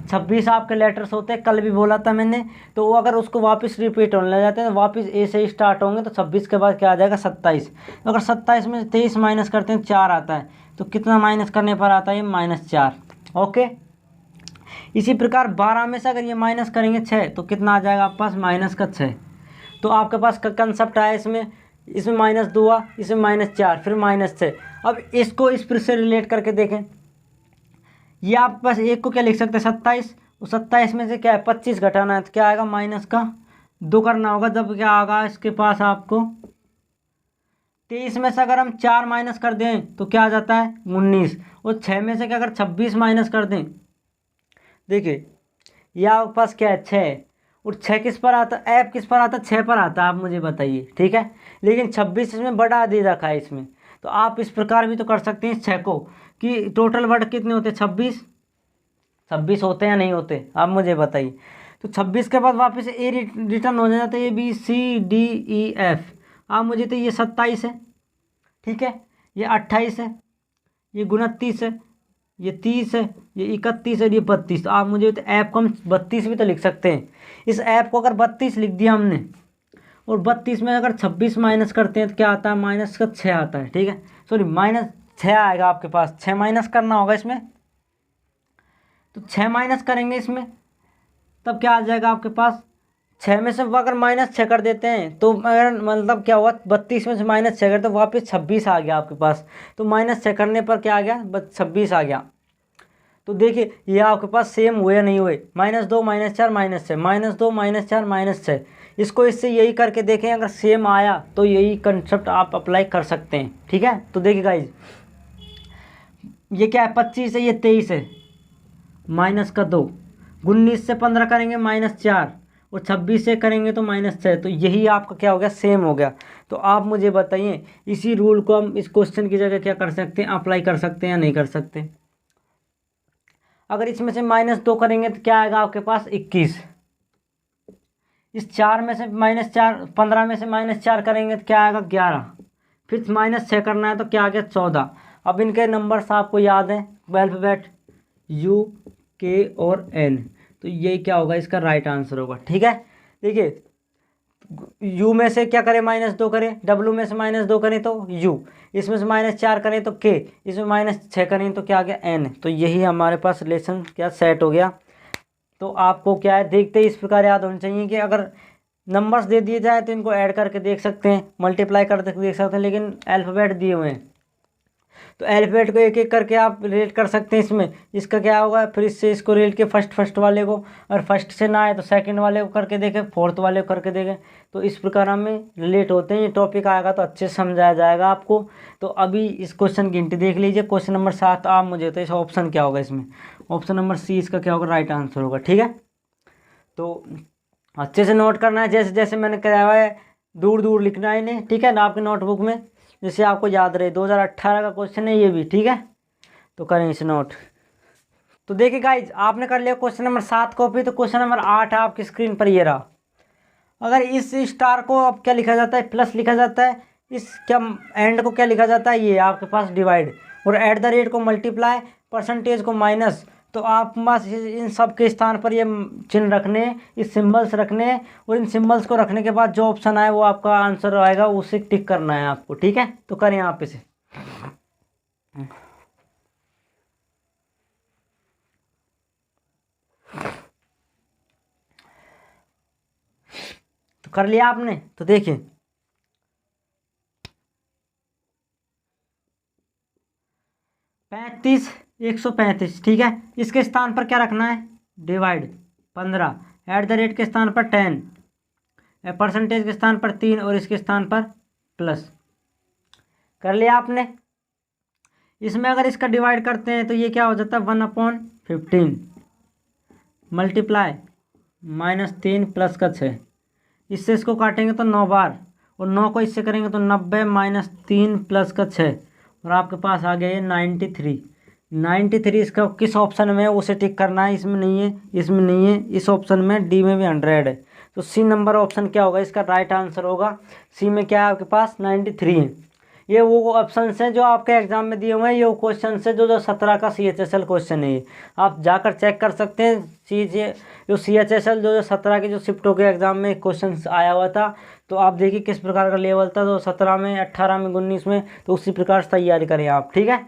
26 आपके लेटर्स होते हैं, कल भी बोला था मैंने। तो वो अगर उसको वापस रिपीट होने लग जाते हैं तो वापस ए से ही स्टार्ट होंगे, तो 26 के बाद क्या आ जाएगा 27। तो अगर 27 में से 23 माइनस करते हैं 4 आता है, तो कितना माइनस करने पर आता है ये -4। ओके। इसी प्रकार 12 में से अगर ये माइनस करेंगे 6 तो कितना आ जाएगा आपके पास -6। तो आपके पास कंसेप्ट आया इसमें -2 हुआ, इसमें -4, फिर -6। अब इसको इस फिर से रिलेट करके देखें। ये आप बस एक को क्या लिख सकते हैं 27, और 27 में से क्या है 25 घटाना है, तो क्या आएगा -2 करना होगा। जब क्या आएगा इसके पास आपको 23 में से अगर हम 4 माइनस कर दें तो क्या आ जाता है 19, और 6 में से क्या अगर 26 माइनस कर दें, देखिए ये आपके पास क्या है 6, और 6 किस पर आता है, ऐप किस पर आता है 6 पर आता है, आप मुझे बताइए। ठीक है, लेकिन 26 इसमें बढ़ा दे रखा है इसमें। तो आप इस प्रकार भी तो कर सकते हैं 6 को, कि टोटल वर्ड कितने होते हैं 26 होते हैं या नहीं होते, आप मुझे बताइए। तो 26 के बाद वापस ए रिटर्न हो जाता है, ABCDEF। आप मुझे तो ये 27 है, ठीक है, ये 28 है, ये 29 है, ये 30 है, ये 31 है, ये 32। तो आप मुझे तो ऐप को हम 32 भी तो लिख सकते हैं। इस ऐप को अगर 32 लिख दिया हमने, और 32 में अगर 26 माइनस करते हैं तो क्या आता है -6 आता है। ठीक है, सॉरी -6 आएगा आपके पास। 6 माइनस करना होगा इसमें, तो 6 माइनस करेंगे इसमें, तब क्या आ जाएगा आपके पास 6 में से अगर -6 कर देते हैं तो अगर मतलब क्या हुआ 32 में से -6 कर तो वापस 26 आ गया आपके पास। तो -6 करने पर क्या आ गया 26 आ गया। तो देखिए ये आपके पास सेम हुए या नहीं हुए, -2 -4 -6, -2 -4 -6। इसको इससे यही करके देखें, अगर सेम आया तो यही कंसेप्ट आप अप्लाई कर सकते हैं। ठीक है, तो देखिए गाइज ये क्या है 25 है, ये 23 है, -2, 19 से 15 करेंगे -4, और 26 से करेंगे तो -6। तो यही आपका क्या हो गया सेम हो गया। तो आप मुझे बताइए इसी रूल को हम इस क्वेश्चन की जगह क्या कर सकते हैं, अप्लाई कर सकते हैं या नहीं कर सकते। अगर इसमें से -2 करेंगे तो क्या आएगा आपके पास 21। इस 4 में से -4, 15 में से -4 करेंगे तो क्या आएगा 11। फिर -6 करना है तो क्या आ गया 14। अब इनके नंबर्स आपको याद है, अल्फाबेट U, K और N। तो यही क्या होगा इसका राइट आंसर होगा। ठीक है, देखिए U में से क्या करें -2 करें, W में से -2 करें तो U, इसमें से -4 करें तो K, इसमें -6 करें तो क्या आ गया N। तो यही हमारे पास रिलेशन क्या सेट हो गया। तो आपको क्या है देखते ही इस प्रकार याद होनी चाहिए कि अगर नंबर्स दे दिए जाए तो इनको ऐड करके देख सकते हैं, मल्टीप्लाई करके देख सकते हैं, लेकिन अल्फ़ाबेट दिए हुए हैं तो अल्फ़ाबेट को एक एक करके आप रिलेट कर सकते हैं। इसमें इसका क्या होगा, फिर इससे इसको रिलेट के फर्स्ट वाले को, और फर्स्ट से ना आए तो सेकंड वाले को करके देखें, फोर्थ वाले को करके देखें। तो इस प्रकार हमें रिलेट होते हैं। ये टॉपिक आएगा तो अच्छे से समझाया जाएगा आपको। तो अभी इस क्वेश्चन की हिंट देख लीजिए, क्वेश्चन नंबर 7। आप मुझे तो इस ऑप्शन क्या होगा, इसमें ऑप्शन नंबर C इसका क्या होगा राइट आंसर होगा। ठीक है, तो अच्छे से नोट करना है, जैसे जैसे मैंने कराया हुआ है दूर दूर लिखना है इन्हें। ठीक है ना, आपके नोटबुक में जैसे आपको याद रहे। 2018 का क्वेश्चन है ये भी। ठीक है, तो करें इसे नोट। तो देखिए गाइज आपने कर लिया क्वेश्चन नंबर 7 कॉपी, तो क्वेश्चन नंबर 8 आपकी स्क्रीन पर ये रहा। अगर इस स्टार को अब क्या लिखा जाता है, प्लस लिखा जाता है। इस क्या एंड को क्या लिखा जाता है, ये आपके पास डिवाइड, और एट द रेट को मल्टीप्लाई, परसेंटेज को माइनस। तो आप बस इन सब के स्थान पर ये चिन्ह रखने, इस सिंबल्स रखने, और इन सिंबल्स को रखने के बाद जो ऑप्शन आए वो आपका आंसर आएगा, उसे टिक करना है आपको। ठीक है, तो करें आप इसे। तो कर लिया आपने, तो देखिए 35 135। ठीक है, इसके स्थान पर क्या रखना है डिवाइड 15, एट द रेट के स्थान पर 10, परसेंटेज के स्थान पर 3, और इसके स्थान पर प्लस। कर लिया आपने। इसमें अगर इसका डिवाइड करते हैं तो ये क्या हो जाता है 1/15 मल्टीप्लाई -3 प्लस का 6। इससे इसको काटेंगे तो 9 बार, और 9 को इससे करेंगे तो 90 -3 प्लस का 6, और आपके पास आ गया ये 93। 93 इसका किस ऑप्शन में है उसे टिक करना है। इसमें नहीं है, इसमें नहीं है, इस ऑप्शन में डी में भी 100 है। तो सी नंबर ऑप्शन क्या होगा, इसका राइट आंसर होगा सी में क्या है आपके पास 93 है। ये वो ऑप्शन हैं जो आपके एग्जाम में दिए हुए हैं, ये क्वेश्चन है जो 17 का CHSL क्वेश्चन है। आप जाकर चेक कर सकते हैं जो CHSL जो 17 के जो शिफ्टों के एग्जाम में क्वेश्चन आया हुआ था। तो आप देखिए किस प्रकार का लेवल था, तो 17 में, 18 में, 19 में, तो उसी प्रकार से तैयारी करें आप, ठीक है।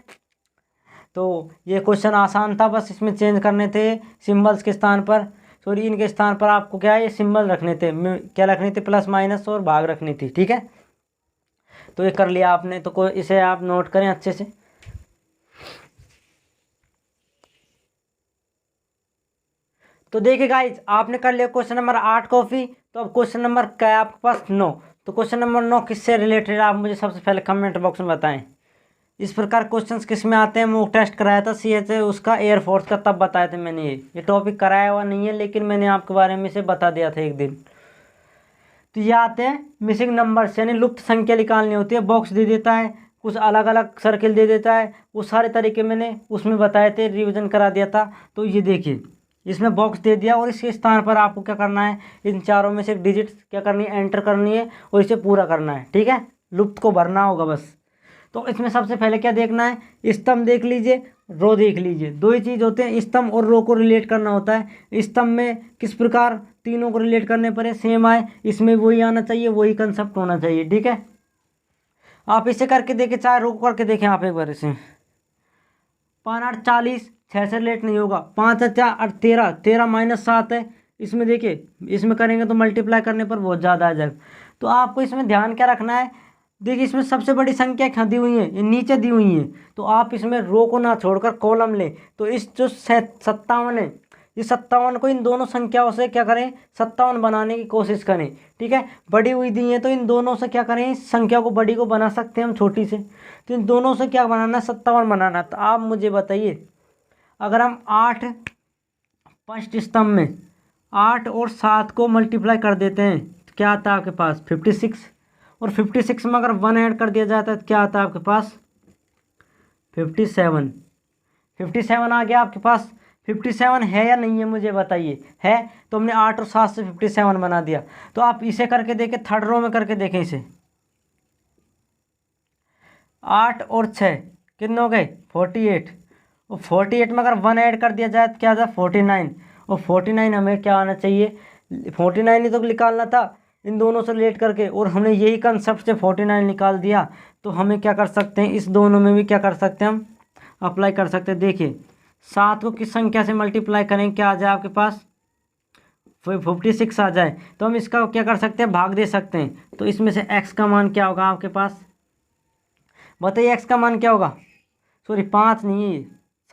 तो ये क्वेश्चन आसान था, बस इसमें चेंज करने थे सिंबल्स के स्थान पर, सॉरी इनके स्थान पर आपको क्या है ये सिंबल रखने थे, क्या रखनी थी, प्लस माइनस और भाग रखनी थी, ठीक है। तो ये कर लिया आपने, तो कोई इसे आप नोट करें अच्छे से। तो देखिए गाइज आपने कर लिया क्वेश्चन नंबर 8 कॉपी। तो अब क्वेश्चन नंबर क्या है आपके पास 9। तो क्वेश्चन नंबर 9 किससे रिलेटेड आप मुझे सबसे पहले कमेंट बॉक्स में बताएं। इस प्रकार क्वेश्चंस किस में आते हैं, मॉक टेस्ट कराया था CHA उसका एयरफोर्स का, तब बताया था मैंने। ये टॉपिक कराया हुआ नहीं है, लेकिन मैंने आपके बारे में से बता दिया था एक दिन। तो ये आते हैं मिसिंग नंबर्स, यानी लुप्त संख्या निकालनी होती है। बॉक्स दे देता है, कुछ अलग अलग सर्किल दे देता है, वो सारे तरीके मैंने उसमें बताए थे, रिवीजन करा दिया था। तो ये देखिए इसमें बॉक्स दे दिया और इसके स्थान पर आपको क्या करना है, इन चारों में से एक डिजिट क्या करनी है, एंटर करनी है और इसे पूरा करना है, ठीक है। लुप्त को भरना होगा बस। तो इसमें सबसे पहले क्या देखना है, स्तंभ देख लीजिए, रो देख लीजिए। दो ही चीज़ होते हैं, स्तंभ और रो को रिलेट करना होता है। स्तंभ में किस प्रकार तीनों को रिलेट करने पर सेम आए, इसमें वही आना चाहिए, वही कंसेप्ट होना चाहिए, ठीक है। आप इसे करके देखें, चाहे रो करके देखें आप एक बार इसे। 5 8 40, 6 से रिलेट नहीं होगा। 5 4 8 13, 13 माइनस 7 है। इसमें देखिए इसमें करेंगे तो मल्टीप्लाई करने पर बहुत ज़्यादा आ जाएगा। तो आपको इसमें ध्यान क्या रखना है, देखिए इसमें सबसे बड़ी संख्या क्या दी हुई है, ये नीचे दी हुई है। तो आप इसमें रो को ना छोड़कर कॉलम लें। तो इस जो 57 है, ये 57 को इन दोनों संख्याओं से क्या करें, 57 बनाने की कोशिश करें, ठीक है। बड़ी हुई दी है तो इन दोनों से क्या करें, इस संख्या को बड़ी को बना सकते हैं हम छोटी से। तो इन दोनों से क्या बनाना, 57 बनाना। तो आप मुझे बताइए, अगर हम 8 फर्स्ट स्तंभ में 8 और 7 को मल्टीप्लाई कर देते हैं तो क्या आता है आपके पास 56। और 56 में अगर 1 ऐड कर दिया जाता है तो क्या आता है आपके पास 57। 57 आ गया आपके पास। 57 है या नहीं है मुझे बताइए, है। तो हमने 8 और 7 से 57 बना दिया। तो आप इसे करके देखें, थर्ड रो में करके देखें इसे। 8 और 6 कितने हो गए 48। और 48 में अगर 1 ऐड कर दिया जाए तो क्या आता है 49। और 49 हमें क्या आना चाहिए, 49 ही तो निकालना था इन दोनों से रिलेट करके, और हमने यही कंसेप्ट से 49 निकाल दिया। तो हमें क्या कर सकते हैं, इस दोनों में भी क्या कर सकते हैं हम अप्लाई कर सकते हैं। देखिए 7 को किस संख्या से मल्टीप्लाई करें, क्या आ जाए आपके पास 56 आ जाए। तो हम इसका क्या कर सकते हैं, भाग दे सकते हैं। तो इसमें से x का मान क्या होगा आपके पास, बताइए x का मान क्या होगा। सॉरी 5 नहीं है,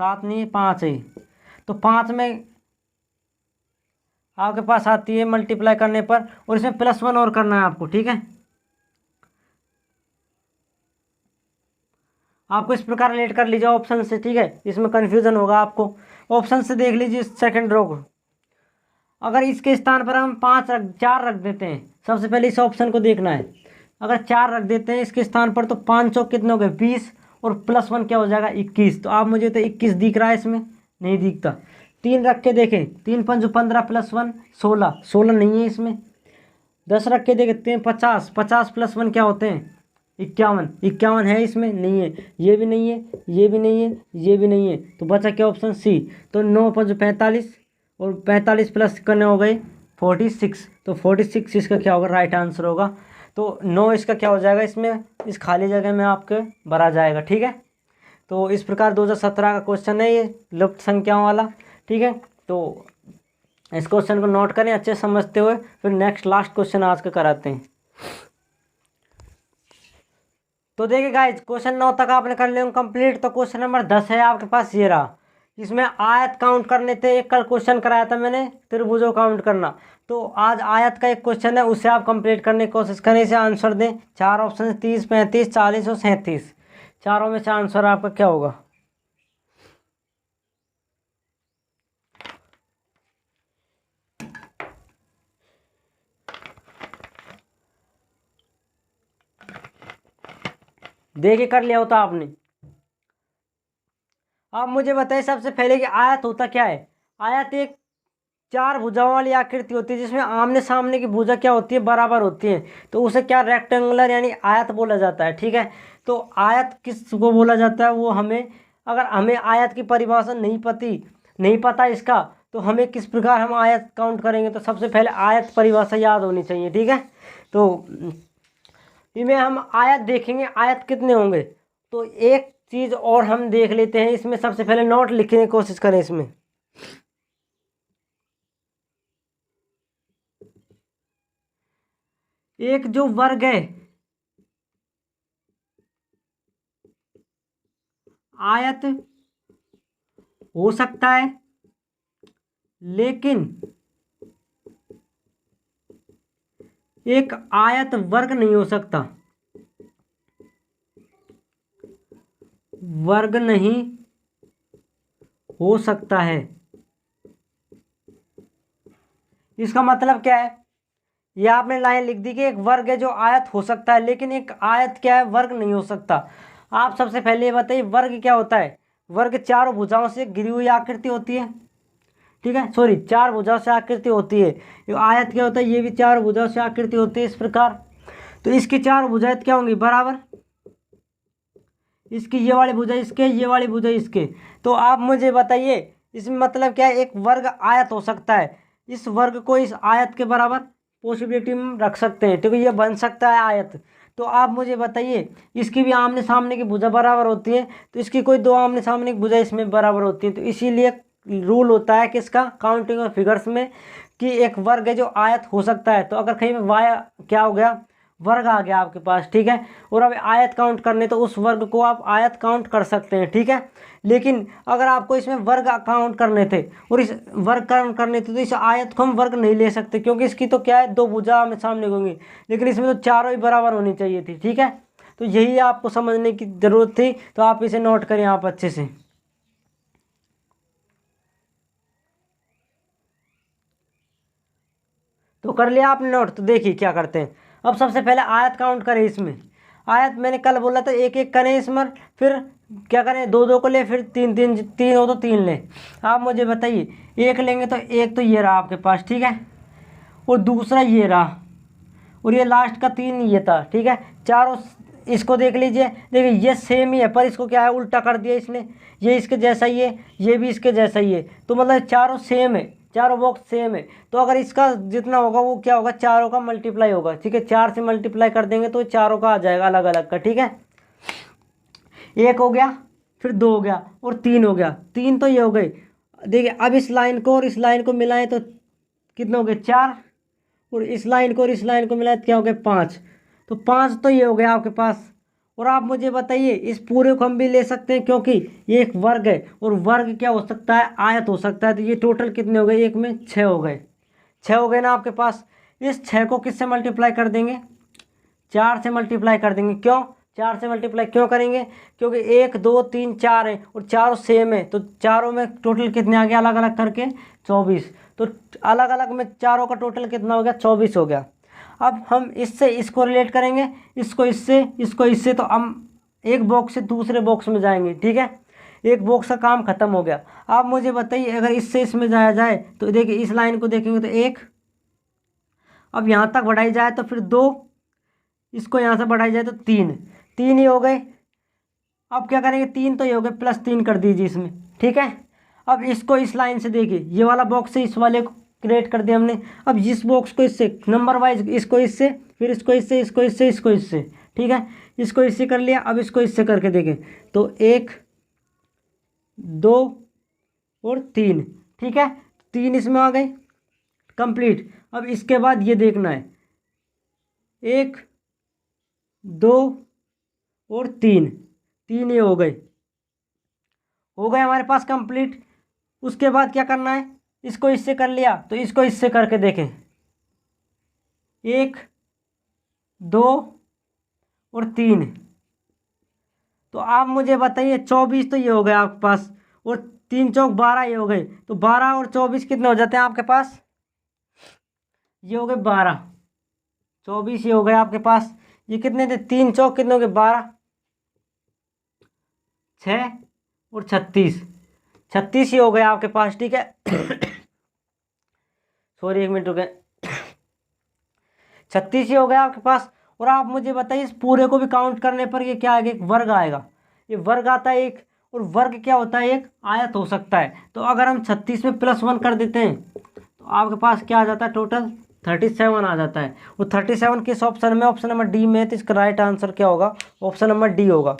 7 नहीं है, 5 है। तो 5 में आपके पास आती है मल्टीप्लाई करने पर, और इसमें +1 और करना है आपको, ठीक है। आपको इस प्रकार रिलेट कर लीजिए ऑप्शन से, ठीक है। इसमें कन्फ्यूजन होगा आपको। ऑप्शन से देख लीजिए सेकंड रो को, अगर इसके स्थान पर हम 4 रख देते हैं, सबसे पहले इस ऑप्शन को देखना है। अगर 4 रख देते हैं इसके स्थान पर तो 5 चौक कितने हो गए 20, और +1 क्या हो जाएगा 21। तो आप मुझे तो 21 दिख रहा है, इसमें नहीं दिखता। 3 रख के देखें, 3 5 15 +1 16, 16 नहीं है इसमें। 10 रख के देखते हैं 50, 50 +1 क्या होते हैं 51, 51 है इसमें नहीं है। ये भी नहीं है, ये भी नहीं है, ये भी नहीं है। तो बचा क्या ऑप्शन सी। तो 9 5 45, और 45 प्लस करने हो गए 46। तो 46 इसका क्या होगा, राइट आंसर होगा। तो 9 इसका क्या हो जाएगा, इसमें इस खाली जगह में आपके भरा जाएगा, ठीक है। तो इस प्रकार 2017 का क्वेश्चन है ये लुप्त संख्याओं वाला, ठीक है। तो इस क्वेश्चन को नोट करें अच्छे समझते हुए, फिर नेक्स्ट लास्ट क्वेश्चन आज का कराते हैं। तो देखिए गाइज क्वेश्चन 9 तक आपने कर लिया कंप्लीट। तो क्वेश्चन नंबर 10 है आपके पास, ये रहा। इसमें आयत काउंट करने थे, एक कल क्वेश्चन कराया था मैंने त्रिभुजों काउंट करना। तो आज आयत का एक क्वेश्चन है, उसे आप कंप्लीट करने की कोशिश करें, इसे आंसर दें। 4 ऑप्शन 30 35 40 और 37, चारों में से आंसर आपका क्या होगा। देखिए कर लिया होता आपने। आप मुझे बताइए सबसे पहले कि आयत होता क्या है। आयत एक चार भुजाओं वाली आकृति होती है जिसमें आमने सामने की भुजा क्या होती है, बराबर होती है, तो उसे क्या रेक्टेंगुलर यानी आयत बोला जाता है। ठीक है, तो आयत किसको बोला जाता है वो हमें, अगर हमें आयत की परिभाषा नहीं पता इसका, तो हमें किस प्रकार हम आयत काउंट करेंगे। तो सबसे पहले आयत परिभाषा याद होनी चाहिए। ठीक है, तो इनमें हम आयत देखेंगे, आयत कितने होंगे। तो एक चीज़ और हम देख लेते हैं इसमें, सबसे पहले नोट लिखने की कोशिश करें इसमें। एक जो वर्ग है आयत हो सकता है, लेकिन एक आयत वर्ग नहीं हो सकता, वर्ग नहीं हो सकता है। इसका मतलब क्या है, ये आपने लाइन लिख दी कि एक वर्ग है जो आयत हो सकता है, लेकिन एक आयत क्या है, वर्ग नहीं हो सकता। आप सबसे पहले ये बताइए वर्ग क्या होता है। वर्ग चारों भुजाओं से घिरी हुई आकृति होती है। ठीक है, सॉरी, चार भुजाओं से आकृति होती है। ये आयत क्या होता है, ये भी चार भुजाओं से आकृति होती है इस प्रकार। तो इसकी चार भुजाएं क्या होंगी, बराबर। इसकी ये वाली भुजा इसके, ये वाली भुजा इसके। तो आप मुझे बताइए इसमें मतलब क्या है, एक वर्ग आयत हो सकता है, इस वर्ग को इस आयत के बराबर पॉसिबिलिटी में रख सकते हैं, क्योंकि ये बन सकता है आयत। तो आप मुझे बताइए इसकी भी आमने सामने की भुजा बराबर होती है, तो इसकी कोई दो आमने सामने की भुजा इसमें बराबर होती है। तो इसीलिए रूल होता है किसका, काउंटिंग ऑफ फिगर्स में, कि एक वर्ग है जो आयत हो सकता है। तो अगर कहीं में वाय क्या हो गया, वर्ग आ गया आपके पास। ठीक है, और अब आयत काउंट करने, तो उस वर्ग को आप आयत काउंट कर सकते हैं। ठीक है, लेकिन अगर आपको इसमें वर्ग काउंट करने थे और इस वर्ग काउंट करने थे, तो इस आयत को हम वर्ग नहीं ले सकते, क्योंकि इसकी तो क्या है, दो भुजा में सामने होंगी, लेकिन इसमें तो चारों ही बराबर होनी चाहिए थी। ठीक है, तो यही आपको समझने की ज़रूरत थी, तो आप इसे नोट करें आप अच्छे से। तो कर लिया आपने नोट। तो देखिए क्या करते हैं, अब सबसे पहले आयत काउंट करें इसमें। आयत मैंने कल बोला था एक एक करें इसमें, फिर क्या करें, दो दो को ले, फिर तीन तीन, तीन हो तो तीन ले। आप मुझे बताइए एक लेंगे तो एक तो ये रहा आपके पास। ठीक है, और दूसरा ये रहा, और ये लास्ट का तीन ये था। ठीक है, चारों इसको देख लीजिए, देखिए ये सेम ही है, पर इसको क्या है, उल्टा कर दिया इसने, ये इसके जैसा ही है, ये भी इसके जैसा ही है, तो मतलब चारों सेम है, चारों बॉक्स सेम है। तो अगर इसका जितना होगा वो क्या होगा, चारों का मल्टीप्लाई होगा। ठीक है, चार से मल्टीप्लाई कर देंगे तो चारों का आ जाएगा अलग अलग का। ठीक है, एक हो गया, फिर दो हो गया, और तीन हो गया। तीन तो ये हो गए। देखिए अब इस लाइन को और इस लाइन को मिलाएं तो कितने हो गए, चार, और इस लाइन को और इस लाइन को मिलाएं तो क्या हो गए, पाँच। तो पाँच तो ये हो गया आपके पास। और आप मुझे बताइए इस पूरे को हम भी ले सकते हैं, क्योंकि ये एक वर्ग है, और वर्ग क्या हो सकता है, आयत हो सकता है। तो ये टोटल कितने हो गए, एक में छः हो गए। छः हो गए ना आपके पास। इस छः को किससे मल्टीप्लाई कर देंगे, चार से मल्टीप्लाई कर देंगे। क्यों चार से मल्टीप्लाई क्यों करेंगे, क्योंकि एक दो तीन चार है और चारों सेम है, तो चारों में टोटल कितने आ गया अलग अलग करके, 24। तो अलग अलग में चारों का टोटल कितना हो गया, 24 हो गया। अब हम इससे इसको रिलेट करेंगे, इसको इससे, तो हम एक बॉक्स से दूसरे बॉक्स में जाएंगे। ठीक है, एक बॉक्स का काम खत्म हो गया। आप मुझे बताइए अगर इससे इसमें जाया जाए, तो देखिए इस लाइन को देखेंगे तो एक, अब यहाँ तक बढ़ाई जाए तो फिर दो, इसको यहाँ से बढ़ाई जाए तो तीन, तीन ही हो गए। अब क्या करेंगे, तीन तो ये हो गए, प्लस तीन कर दीजिए इसमें। ठीक है, अब इसको इस लाइन से देखिए, ये वाला बॉक्स से इस वाले को क्रिएट कर दिया हमने। अब इस बॉक्स को इससे नंबर वाइज, इसको इससे, फिर इसको इससे, इसको इससे, इसको इससे। ठीक है, इसको इससे कर लिया, अब इसको इससे करके देखें तो एक, दो और तीन। ठीक है, तीन इसमें आ गए कंप्लीट। अब इसके बाद ये देखना है, एक, दो और तीन, तीन ये हो गए हमारे पास कंप्लीट। उसके बाद क्या करना है, इसको इससे कर लिया तो इसको इससे करके देखें, एक, दो और तीन। तो आप मुझे बताइए 24 तो ये हो गया आपके पास, और तीन चौक 12 ये हो गए। तो 12 और 24 कितने हो जाते हैं आपके पास, ये हो गए 12, 24 ये हो गए आपके पास। ये कितने थे, तीन चौक कितने हो गए, 12, 6 और 36, 36 ही हो गया आपके पास, ठीक है। सॉरी, 1 मिनट रुके। 36 ही हो गया आपके पास। और आप मुझे बताइए इस पूरे को भी काउंट करने पर ये क्या आएगा, एक वर्ग आएगा। ये वर्ग आता है एक, और वर्ग क्या होता है, एक आयत हो सकता है। तो अगर हम 36 में +1 कर देते हैं तो आपके पास क्या आ जाता है, टोटल 37 आ जाता है। वो 37 किस ऑप्शन में, ऑप्शन नंबर डी में। तो इसका राइट आंसर क्या होगा, ऑप्शन नंबर डी होगा।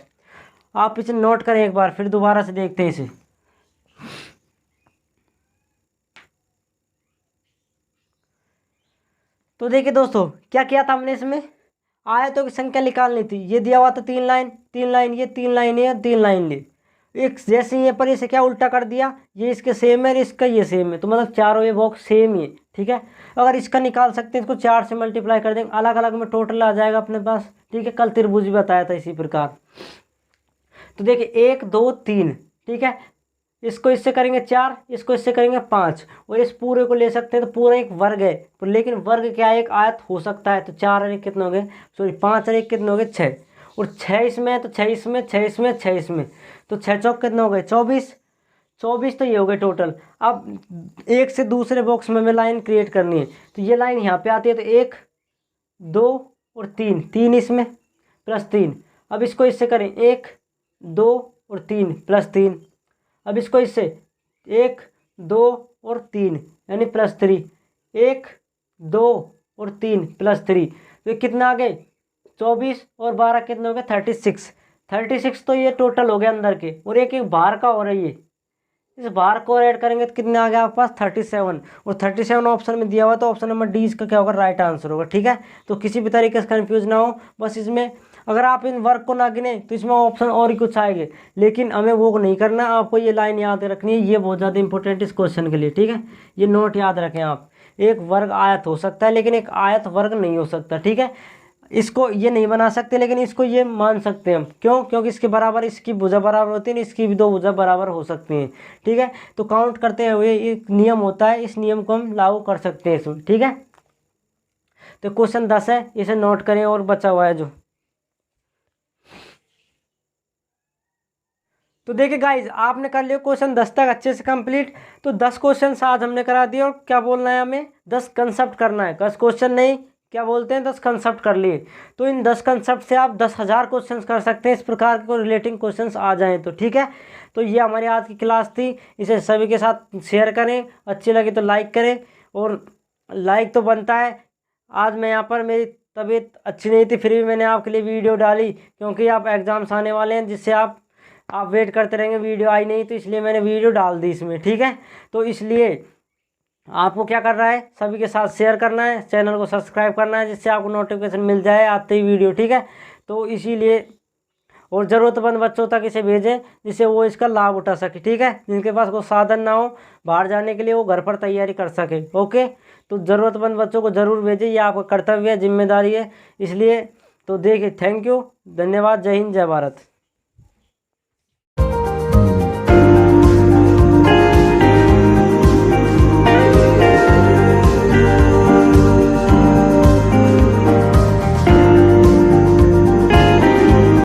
आप इसे नोट करें एक बार, फिर दोबारा से देखते हैं इसे। तो देखिए दोस्तों, क्या किया था हमने इसमें, आयतों की संख्या निकालनी थी। ये दिया हुआ था 3 लाइन, 3 लाइन ये, 3 लाइन ये, 3 लाइन ये। एक जैसे ये पर इसे क्या उल्टा कर दिया, ये इसके सेम है, इसका ये सेम है, तो मतलब चारों ये बॉक्स सेम ही है, ठीक है। अगर इसका निकाल सकते हैं, इसको 4 से मल्टीप्लाई कर देंगे, अलग अलग में टोटल आ जाएगा अपने पास, ठीक है। कल त्रिभुज भी बताया था इसी प्रकार। तो देखिए 1 2 3, ठीक है। इसको इससे करेंगे 4, इसको इससे करेंगे 5, और इस पूरे को ले सकते हैं। तो पूरा एक वर्ग है, तो लेकिन वर्ग क्या है, एक आयत हो सकता है। तो 4 और 1 कितने हो गए, सॉरी 5 और 1 कितने हो गए, 6, और 6 इसमें है, तो 6 इसमें, 6 इसमें, 6 इसमें, तो 6 चौक कितने हो गए, 24, 24 तो ये हो गए टोटल। अब एक से दूसरे बॉक्स में हमें लाइन क्रिएट करनी है। तो ये लाइन यहाँ पे आती है, तो 1 2 और 3, 3 इसमें +3। अब इसको इससे करें, 1 2 और 3 +3। अब इसको इससे 1 2 और 3 यानी +3, 1 2 और 3 +3, तो ये कितना आ गए, 24 और 12 कितने हो गए, 36। 36 तो ये टोटल हो गया अंदर के, और एक एक बाहर का हो रही है। इस बार को ऐड करेंगे तो कितने आ गया आपके पास, 37। और 37 ऑप्शन में दिया हुआ, तो ऑप्शन नंबर डी इसका क्या होगा, राइट आंसर होगा, ठीक है। तो किसी भी तरीके से कंफ्यूज ना हो, बस इसमें अगर आप इन वर्क को ना गिने तो इसमें ऑप्शन और ही कुछ आएंगे, लेकिन हमें वो नहीं करना। आपको ये लाइन याद रखनी है, ये बहुत ज़्यादा इंपॉर्टेंट इस क्वेश्चन के लिए, ठीक है। ये नोट याद रखें आप। एक वर्ग आयत हो सकता है, लेकिन एक आयत वर्ग नहीं हो सकता, ठीक है। इसको ये नहीं बना सकते, लेकिन इसको ये मान सकते हैं हम, क्यों, क्योंकि इसके बराबर इसकी भुजा बराबर होती है, इसकी भी 2 भुजा बराबर हो सकती हैं, ठीक है। तो काउंट करते हुए एक नियम होता है, इस नियम को हम लागू कर सकते हैं इसमें, ठीक है। तो क्वेश्चन 10 है, इसे नोट करें, और बचा हुआ है जो। तो देखिए गाइज, आपने कर लिया क्वेश्चन 10 तक अच्छे से कंप्लीट। तो 10 क्वेश्चन आज हमने करा दिए, और क्या बोलना है हमें, 10 कंसेप्ट करना है, 10 क्वेश्चन नहीं, क्या बोलते हैं, 10 कंसेप्ट कर लिए। तो इन 10 कंसेप्ट से आप 10,000 क्वेश्चन कर सकते हैं, इस प्रकार के रिलेटिंग क्वेश्चन आ जाएं तो, ठीक है। तो ये हमारी आज की क्लास थी, इसे सभी के साथ शेयर करें, अच्छी लगे तो लाइक करें, और लाइक तो बनता है। आज मैं यहाँ पर, मेरी तबीयत अच्छी नहीं थी, फिर भी मैंने आपके लिए वीडियो डाली, क्योंकि आप एग्ज़ाम्स आने वाले हैं, जिससे आप वेट करते रहेंगे, वीडियो आई नहीं, तो इसलिए मैंने वीडियो डाल दी इसमें, ठीक है। तो इसलिए आपको क्या करना है, सभी के साथ शेयर करना है, चैनल को सब्सक्राइब करना है, जिससे आपको नोटिफिकेशन मिल जाए आते ही वीडियो, ठीक है। तो इसीलिए, और ज़रूरतमंद बच्चों तक इसे भेजें, जिससे वो इसका लाभ उठा सके, ठीक है। जिनके पास कोई साधन ना हो बाहर जाने के लिए, वो घर पर तैयारी कर सके, ओके। तो ज़रूरतमंद बच्चों को ज़रूर भेजें, ये आपका कर्तव्य है, जिम्मेदारी है, इसलिए। तो देखिए, थैंक यू, धन्यवाद, जय हिंद, जय भारत।